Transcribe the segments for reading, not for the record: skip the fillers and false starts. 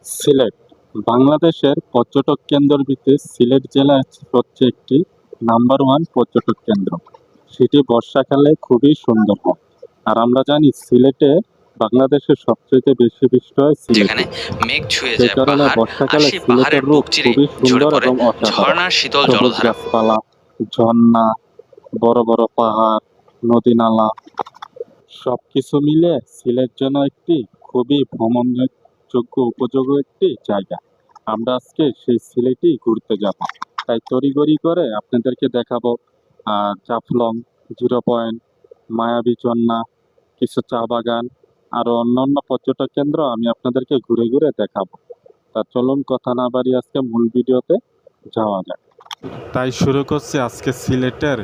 সিলেট বাংলাদেশের পর্যটক কেন্দ্রের ভিতরে সিলেট জেলা হচ্ছে একটি নাম্বার ওয়ান পর্যটক কেন্দ্র। সেটি বর্ষাকালে খুবই সুন্দর হয়। আর আমরা জানি সিলেটে বাংলাদেশের সবচেয়ে বেশি বৃষ্টি হয় যেখানে সিলেটে। মেঘ ছুঁয়ে সেই যায় কারণে পাহাড়, আর বর্ষাকালে সেই সিলেটের পাহাড়ের রূপ বুক চিরে খুবই ঝরে সুন্দর পড়ে এবং অসাধারণ। ঝর্ণার শীতল সবুজ জলধারা। গাছপালা, ঝর্ণা, বড় বড় পাহাড়, নদী নালা সবকিছু মিলে সিলেট যেন একটি খুবই ভ্রমণযোগ্য উপযোগী একটি জায়গা। আমরা আজকে সেই সিলেটই ঘুরতে যাব। তাই তড়িঘড়ি করে আপনাদেরকে দেখাবো জাফলং, জিরো পয়েন্ট, মায়াবী ঝর্ণা, কিছু চা বাগান, আরো অন্যান্য পর্যটক কেন্দ্র আমি আপনাদেরকে ঘুরে ঘুরে দেখাবো। তা চলুন কথা না বাড়িয়ে আজকে মূল ভিডিওতে যাওয়া যাক। তাই শুরু করছি আজকে সিলেটের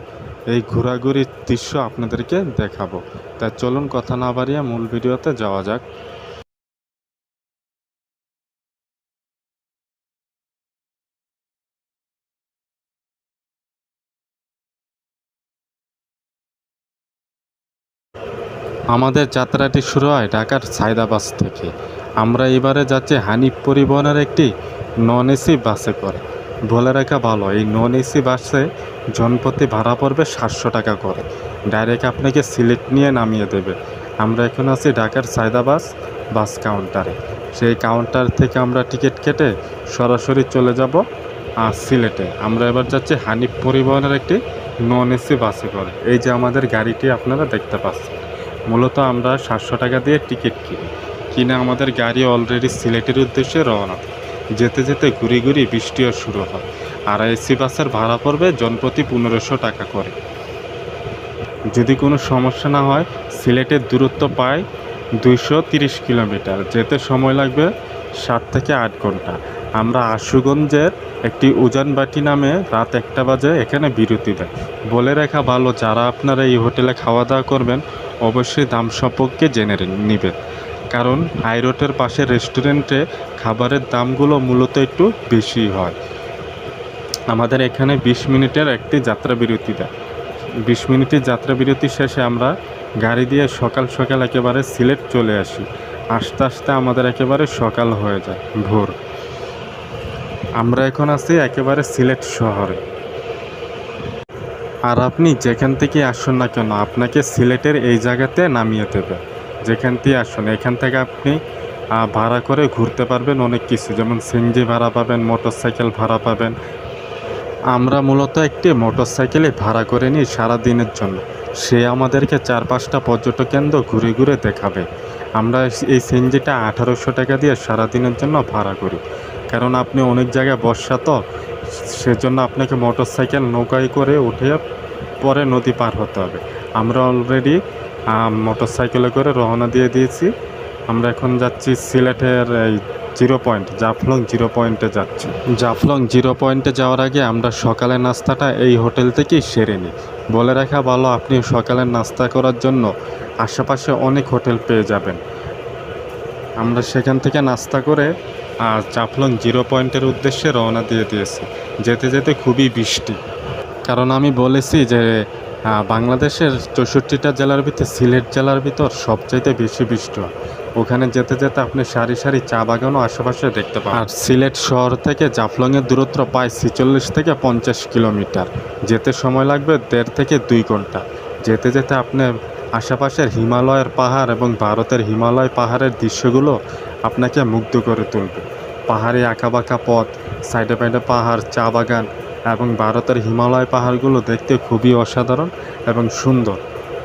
এই ঘোরাঘুরির দৃশ্য আপনাদেরকে দেখাবো। তাই চলুন কথা না বাড়িয়ে মূল ভিডিওতে যাওয়া যাক। আমাদের যাত্রাটি শুরু হয় ঢাকার সায়দাবাদ থেকে। আমরা এবারে যাচ্ছি হানিফ পরিবহনের একটি নন এসি বাসে করে। বলে রাখা ভালো, এই নন এসি বাসে জনপ্রতি ভাড়া পড়বে 700 টাকা করে। ডাইরেক্ট আপনাকে সিলেট নিয়ে নামিয়ে দেবে। আমরা এখন আছি ঢাকার সায়দাবাদ বাস কাউন্টারে। সেই কাউন্টার থেকে আমরা টিকিট কেটে সরাসরি চলে যাব সিলেটে। আমরা এবার যাচ্ছি হানিফ পরিবহনের একটি নন এসি বাসে করে। এই যে আমাদের গাড়িটি আপনারা দেখতে পাচ্ছেন। মূলত আমরা 700 টাকা দিয়ে টিকিট কিনে আমাদের গাড়ি অলরেডি সিলেটের উদ্দেশ্যে রওনা। যেতে যেতে ঘুরি ঘুরি বৃষ্টিও শুরু হয়। আর এসি বাসের ভাড়া পড়বে জনপ্রতি 1500 টাকা করে। যদি কোনো সমস্যা না হয়, সিলেটের দূরত্ব প্রায় 230 কিলোমিটার। যেতে সময় লাগবে 7 থেকে 8 ঘন্টা। আমরা আশুগঞ্জের একটি উজানবাটি নামে রাত 1টা বাজে এখানে বিরতি দেয়। বলে রাখা ভালো, যারা আপনারা এই হোটেলে খাওয়া দাওয়া করবেন অবশ্যই দাম সম্পর্কে জেনে নেবেন। কারণ হাইরোডের পাশে রেস্টুরেন্টে খাবারের দামগুলো মূলত একটু বেশি হয়। আমাদের এখানে 20 মিনিটের একটি যাত্রা বিরতি দেয়। 20 মিনিটের যাত্রা বিরতি শেষে আমরা গাড়ি দিয়ে সকাল সকাল একেবারে সিলেট চলে আসি। আস্তে আস্তে আমাদের একেবারে সকাল হয়ে যায়, ভোর। আমরা এখন আছি একেবারে সিলেট শহরে। আর আপনি যেখান থেকে আসুন না কেন, আপনাকে সিলেটের এই জায়গাতে নামিয়ে দেবে। যেখান থেকে আসুন, এখান থেকে আপনি ভাড়া করে ঘুরতে পারবেন অনেক কিছু, যেমন সিএনজি ভাড়া পাবেন, মোটরসাইকেল ভাড়া পাবেন। আমরা মূলত একটি মোটরসাইকেলে ভাড়া করে নিই সারা দিনের জন্য। সে আমাদেরকে 4-5টা পর্যটক কেন্দ্র ঘুরে ঘুরে দেখাবে। আমরা এই সিএনজিটা 1800 টাকা দিয়ে সারাদিনের জন্য ভাড়া করি। কারণ আপনি অনেক জায়গায় বর্ষা, তো সেজন্য আপনাকে মোটরসাইকেল নৌকায় করে উঠে পরে নদী পার হতে হবে। আমরা অলরেডি মোটরসাইকেলে করে রওনা দিয়ে দিয়েছি। আমরা এখন যাচ্ছি সিলেটের এই জিরো পয়েন্ট, জাফলং জিরো পয়েন্টে যাচ্ছি। জাফলং জিরো পয়েন্টে যাওয়ার আগে আমরা সকালের নাস্তাটা এই হোটেল থেকেই সেরে নিই। বলে রাখা ভালো, আপনি সকালের নাস্তা করার জন্য আশেপাশে অনেক হোটেল পেয়ে যাবেন। আমরা সেখান থেকে নাস্তা করে জাফলং জিরো পয়েন্টের উদ্দেশ্যে রওনা দিয়ে দিয়েছি। যেতে যেতে খুবই বৃষ্টি। কারণ আমি বলেছি যে বাংলাদেশের 64টা জেলার ভিতরে সিলেট জেলার ভিতর সবচাইতে বেশি বৃষ্টি হয়। ওখানে যেতে যেতে আপনি সারি সারি চা বাগানও আশেপাশে দেখতে পাবেন। আর সিলেট শহর থেকে জাফলংয়ের দূরত্ব প্রায় 46 থেকে 50 কিলোমিটার। যেতে সময় লাগবে 1.5 থেকে 2 ঘন্টা। যেতে যেতে আপনি আশেপাশের হিমালয়ের পাহাড় এবং ভারতের হিমালয় পাহাড়ের দৃশ্যগুলো আপনাকে মুগ্ধ করে তুলবে। পাহাড়ি আঁকাবাঁকা পথ, সাইডে সাইডে পাহাড়, চা বাগান এবং ভারতের হিমালয় পাহাড়গুলো দেখতে খুবই অসাধারণ এবং সুন্দর।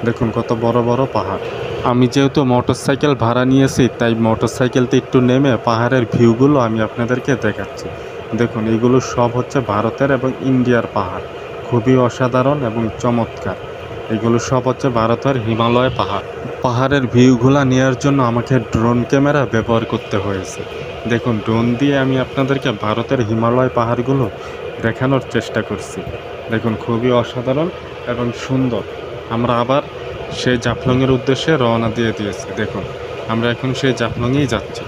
দেখুন কত বড় বড় পাহাড়। আমি যেহেতু মোটরসাইকেল ভাড়া নিয়েছি, তাই মোটরসাইকেলতে একটু নেমে পাহাড়ের ভিউগুলো আমি আপনাদেরকে দেখাচ্ছি। দেখুন এইগুলো সব হচ্ছে ভারতের এবং ইন্ডিয়ার পাহাড়। খুবই অসাধারণ এবং চমৎকার। এগুলো সব হচ্ছে ভারতের হিমালয় পাহাড়। পাহাড়ের ভিউগুলো নেওয়ার জন্য আমাকে ড্রোন ক্যামেরা ব্যবহার করতে হয়েছে। দেখুন, ড্রোন দিয়ে আমি আপনাদেরকে ভারতের হিমালয় পাহাড়গুলো দেখানোর চেষ্টা করছি। দেখুন খুবই অসাধারণ এবং সুন্দর। আমরা আবার সেই জাফলংয়ের উদ্দেশ্যে রওনা দিয়ে দিয়েছি। দেখুন আমরা এখন সেই জাফলংয়েই যাচ্ছি।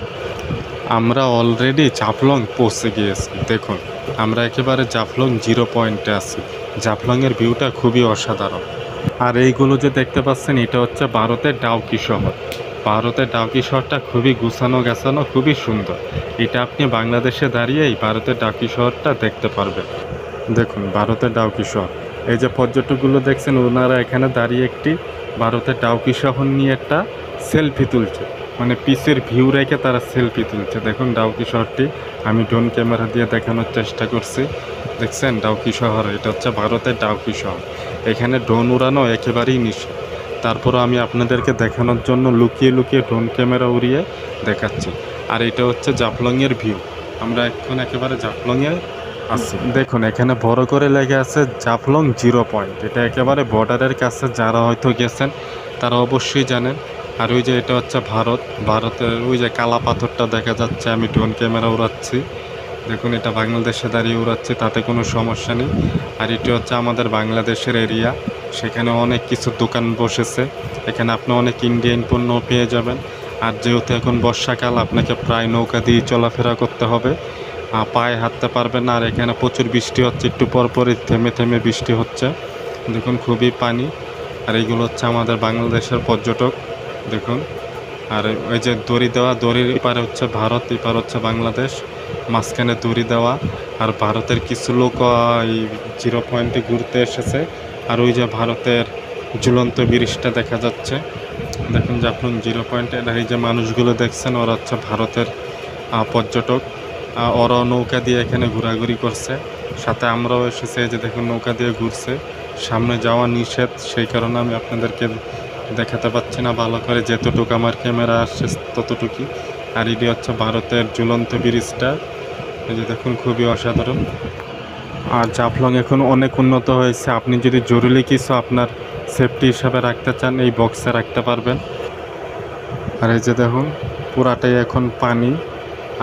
আমরা অলরেডি জাফলং পৌঁছে গিয়েছি। দেখুন আমরা একেবারে জাফলং জিরো পয়েন্টে আছি। জাফলংয়ের ভিউটা খুবই অসাধারণ। আর এইগুলো যে দেখতে পাচ্ছেন, এটা হচ্ছে ভারতের ডাউকি শহর। ভারতের ডাউকি শহরটা খুবই গুছানো গাছানো, খুবই সুন্দর। এটা আপনি বাংলাদেশে দাঁড়িয়েই ভারতের ডাউকি শহরটা দেখতে পারবেন। দেখুন ভারতের ডাউকি শহর, এই যে পর্যটকগুলো দেখছেন ওনারা এখানে দাঁড়িয়ে একটি ভারতের ডাউকি শহর নিয়ে একটা সেলফি তুলছে, মানে পিসের ভিউ রেখে তারা সেলফি তুলছে। দেখুন ডাউকি শহরটি আমি ড্রোন ক্যামেরা দিয়ে দেখানোর চেষ্টা করছি। দেখছেন ডাউকি শহর, এটা হচ্ছে ভারতের ডাউকি শহর। এখানে ড্রোন উড়ানো একেবারেই নিষেধ। তারপরও আমি আপনাদেরকে দেখানোর জন্য লুকিয়ে লুকিয়ে ড্রোন ক্যামেরা উড়িয়ে দেখাচ্ছি। আর এটা হচ্ছে জাফলংয়ের ভিউ। আমরা এখন একেবারে জাফলংয়ে আছি। দেখুন এখানে বড় করে লেগে আছে জাফলং 0 পয়েন্ট। এটা একেবারে বর্ডারের কাছে, যারা হয়তো গেছেন তারা অবশ্যই জানেন। আর ওই যে এটা হচ্ছে ভারতের ওই যে কালা পাথরটা দেখা যাচ্ছে, আমি ড্রোন ক্যামেরা উড়াচ্ছি। দেখুন এটা বাংলাদেশে দাঁড়িয়ে উড়াচ্ছি, তাতে কোনো সমস্যা নেই। আর এটি হচ্ছে আমাদের বাংলাদেশের এরিয়া, সেখানে অনেক কিছু দোকান বসেছে। এখানে আপনি অনেক ইন্ডিয়ান পণ্য পেয়ে যাবেন। আর যেহেতু এখন বর্ষাকাল, আপনাকে প্রায় নৌকা দিয়ে চলাফেরা করতে হবে, পায়ে হাঁটতে পারবেন না। আর এখানে প্রচুর বৃষ্টি হচ্ছে, একটু পরপরই থেমে থেমে বৃষ্টি হচ্ছে। দেখুন খুবই পানি। আর এইগুলো হচ্ছে আমাদের বাংলাদেশের পর্যটক, দেখুন। আর ওই যে দড়ি দেওয়া, দড়ির এপারে হচ্ছে ভারত, এপার হচ্ছে বাংলাদেশ, মাঝখানে দড়ি দেওয়া। আর ভারতের কিছু লোক এই 0 পয়েন্টে ঘুরতে এসেছে। আর ওই যে ভারতের ঝুলন্ত ব্রিজটা দেখা যাচ্ছে। দেখুন যে আপনি 0 পয়েন্টে এই যে মানুষগুলো দেখছেন, ওরা হচ্ছে ভারতের পর্যটক। ওরা নৌকা দিয়ে এখানে ঘোরাঘুরি করছে, সাথে আমরাও এসেছি। যে দেখুন নৌকা দিয়ে ঘুরছে, সামনে যাওয়া নিষেধ, সেই কারণে আমি আপনাদেরকে দেখাতে পাচ্ছি না ভালো করে, যেতটুকু আমার ক্যামেরা আসছে ততটুকুই। আর এটি হচ্ছে ভারতের ঝুলন্ত ব্রিজটা, এই যে দেখুন খুবই অসাধারণ। আর জাফলং এখন অনেক উন্নত হয়েছে, আপনি যদি জরুরি কিছু আপনার সেফটি হিসাবে রাখতে চান এই বক্সে রাখতে পারবেন। আর এই যে দেখুন পুরাটাই এখন পানি,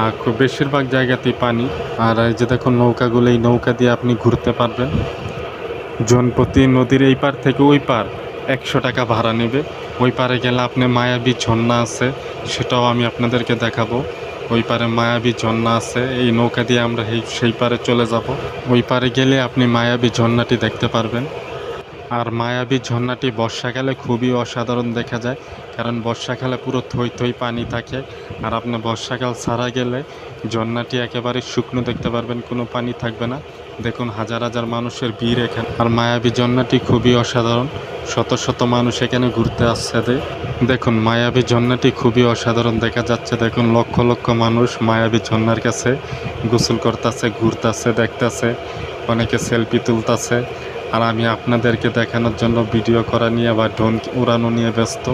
আর খুব বেশিরভাগ জায়গাতেই পানি। আর এই যে দেখুন নৌকাগুলো, এই নৌকা দিয়ে আপনি ঘুরতে পারবেন। জনপ্রতি নদীর এই পার থেকে ওই পার 100 টাকা ভাড়া নেবে। ওই পারে গেলে আপনি মায়াবী ঝর্ণা আছে, সেটাও আমি আপনাদেরকে দেখাবো। ওই পারে মায়াবী ঝর্ণা আছে, এই নৌকা দিয়ে আমরা সেই পারে চলে যাব। ওই পারে গেলে আপনি মায়াবী ঝর্ণাটি দেখতে পারবেন। আর মায়াবী ঝর্ণাটি বর্ষাকালে খুবই অসাধারণ দেখা যায়, কারণ বর্ষাকালে পুরো থই থই পানি থাকে। আর আপনি বর্ষাকাল ছাড়া গেলে ঝর্ণাটি একেবারে শুকনো দেখতে পারবেন, কোনো পানি থাকবে না। দেখুন হাজার হাজার মানুষের ভিড় এখানে। আর মায়াবী ঝর্ণাটি খুবই অসাধারণ, শত শত মানুষ এখানে ঘুরতে আসছে। দেখুন মায়াবী ঝর্ণাটি খুবই অসাধারণ দেখা যাচ্ছে। দেখুন লক্ষ লক্ষ মানুষ মায়াবী ঝর্ণার কাছে গোসল করতেছে, ঘুরতেছে, দেখতেছে, অনেকে সেলফি তুলতেছে। আর আমি আপনাদেরকে দেখানোর জন্য ভিডিও করা নিয়ে বা ড্রোন উড়ানো নিয়ে ব্যস্ত।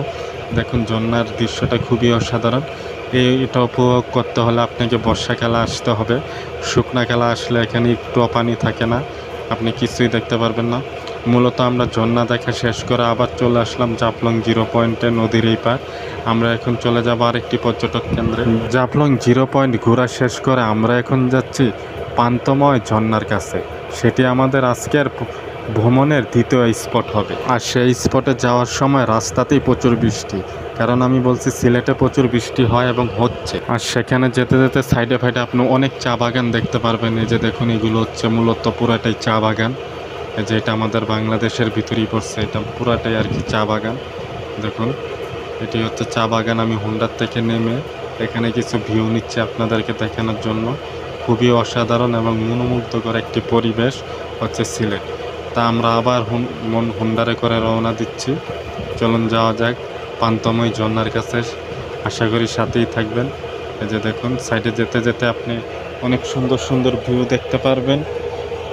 দেখুন ঝর্ণার দৃশ্যটা খুবই অসাধারণ। এটা উপভোগ করতে হলে আপনাকে বর্ষাকালে আসতে হবে। শুকনাকালে আসলে এখানে একটুও পানি থাকে না, আপনি কিছুই দেখতে পারবেন না। মূলত আমরা ঝর্ণা দেখা শেষ করে আবার চলে আসলাম জাফলং 0 পয়েন্টে, নদীর এই পার। আমরা এখন চলে যাব আরেকটি পর্যটক কেন্দ্রে। জাফলং 0 পয়েন্ট ঘোরা শেষ করে আমরা এখন যাচ্ছি পান্তময় ঝর্ণার কাছে। সেটি আমাদের আজকের ভ্রমণের দ্বিতীয় স্পট হবে। আর সেই স্পটে যাওয়ার সময় রাস্তাতেই প্রচুর বৃষ্টি, কারণ আমি বলছি সিলেটে প্রচুর বৃষ্টি হয় এবং হচ্ছে। আর সেখানে যেতে যেতে সাইডে ফাইডে আপনি অনেক চা বাগান দেখতে পারবেন। এই যে দেখুন এগুলো হচ্ছে মূলত পুরাটাই চা বাগান। এই যে এটা আমাদের বাংলাদেশের ভিতরেই পড়ছে, এটা পুরাটাই আর কি চা বাগান। দেখুন এটি হচ্ছে চা বাগান। আমি হোন্ডার থেকে নেমে এখানে কিছু ভিউ নিচ্ছি আপনাদেরকে দেখানোর জন্য। খুবই অসাধারণ এবং মনোমুগ্ধকর একটি পরিবেশ হচ্ছে সিলেট। তা আমরা আবার হোন্ডারে করে রওনা দিচ্ছি। চলুন যাওয়া যাক পান্তময় ঝর্ণার কাছে। আশা করি সাথেই থাকবেন। এই যে দেখুন সাইডে যেতে যেতে আপনি অনেক সুন্দর সুন্দর ভিউ দেখতে পারবেন।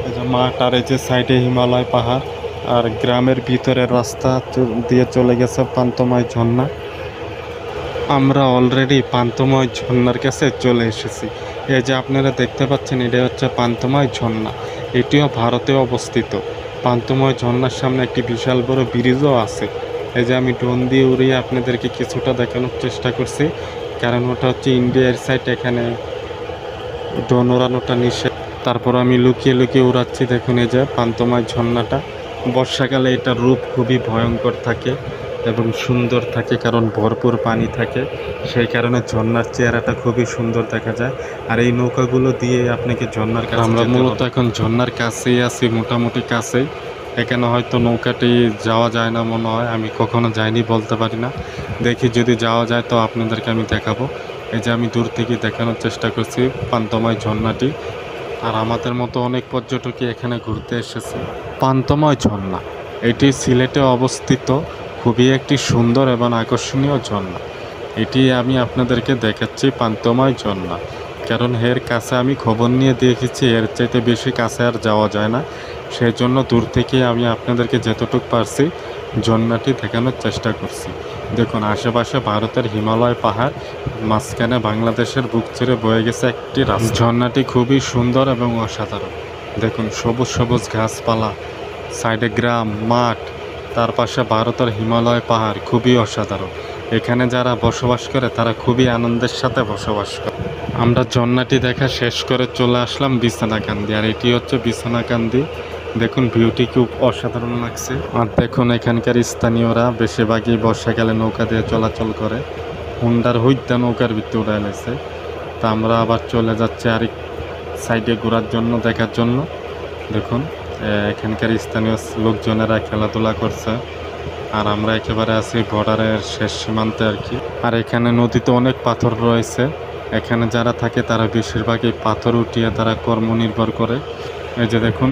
এই যে মাঠ, আর এই যে সাইডে হিমালয় পাহাড়, আর গ্রামের ভিতরের রাস্তা দিয়ে চলে গেছে পান্তময় ঝর্ণা। আমরা অলরেডি পান্তময় ঝর্ণার কাছে চলে এসেছি। এই যে আপনারা দেখতে পাচ্ছেন, এটা হচ্ছে পান্তময় ঝর্ণা। এটিও ভারতে অবস্থিত। পান্তময় ঝর্ণার সামনে একটি বিশাল বড় ব্রিজও আছে। এই যে আমি ড্রোন দিয়ে উড়িয়ে আপনাদেরকে কিছুটা দেখানোর চেষ্টা করছি, কারণ ওটা হচ্ছে ইন্ডিয়ার সাইড, এখানে ড্রোন ওড়ানোটা নিষেধ। তারপর আমি লুকিয়ে লুকিয়ে উড়াচ্ছি। দেখুন এই যে পান্তময় ঝর্ণাটা, বর্ষাকালে এটার রূপ খুবই ভয়ঙ্কর থাকে এবং সুন্দর থাকে, কারণ ভরপুর পানি থাকে। সেই কারণে ঝর্ণার চেহারাটা খুবই সুন্দর দেখা যায়। আর এই নৌকাগুলো দিয়ে আপনাকে ঝর্ণার কাছে আমরা মূলত এখন ঝর্ণার কাছেই আছি, মোটামুটি কাছেই। এখানে হয়তো নৌকাটি যাওয়া যায় না মনে হয়, আমি কখনো যাইনি বলতে পারি না। দেখি যদি যাওয়া যায় তো আপনাদেরকে আমি দেখাবো। এই যে আমি দূর থেকে দেখানোর চেষ্টা করছি পান্তময় ঝর্ণাটি। আর আমাদের মতো অনেক পর্যটকই এখানে ঘুরতে এসেছে। পান্তময় ঝর্ণা এটি সিলেটে অবস্থিত খুবই একটি সুন্দর এবং আকর্ষণীয় ঝর্ণা। এটি আমি আপনাদেরকে দেখাচ্ছি পান্তময় ঝর্ণা, কারণ এর কাছে আমি খবর নিয়ে দেখেছি এর চাইতে বেশি কাছে আর যাওয়া যায় না। সেই জন্য দূর থেকে আমি আপনাদেরকে যতটুকু পারছি ঝর্ণাটি দেখানোর চেষ্টা করছি। দেখুন আশেপাশে ভারতের হিমালয় পাহাড়, মাঝখানে বাংলাদেশের বুক চিরে বয়ে গেছে একটি রাস্তা। ঝর্ণাটি খুবই সুন্দর এবং অসাধারণ। দেখুন সবুজ সবুজ গাছপালা, সাইডে গ্রাম মাঠ, তার পাশে ভারতের হিমালয় পাহাড়, খুবই অসাধারণ। এখানে যারা বসবাস করে তারা খুবই আনন্দের সাথে বসবাস করে। আমরা ঝর্ণাটি দেখা শেষ করে চলে আসলাম বিছনাকান্দি, আর এটি হচ্ছে বিছনাকান্দি। দেখুন ভিউটি খুব অসাধারণ লাগছে। আর দেখুন এখানকার স্থানীয়রা বেশিরভাগই বর্ষাকালে নৌকা দিয়ে চলাচল করে। হুন্ডার হইত্যা নৌকার ভিতরে উড়াই লেছে। তা আমরা আবার চলে যাচ্ছি আরেক সাইডে ঘোরার জন্য, দেখার জন্য। দেখুন এখানকার স্থানীয় লোকজনেরা খেলাধুলা করছে, আর আমরা একেবারে আছি বর্ডারের শেষ সীমান্তে আর কি। আর এখানে নদীতে অনেক পাথর রয়েছে। এখানে যারা থাকে তারা বেশিরভাগই পাথর উঠিয়ে তারা কর্ম নির্ভর করে। এই যে দেখুন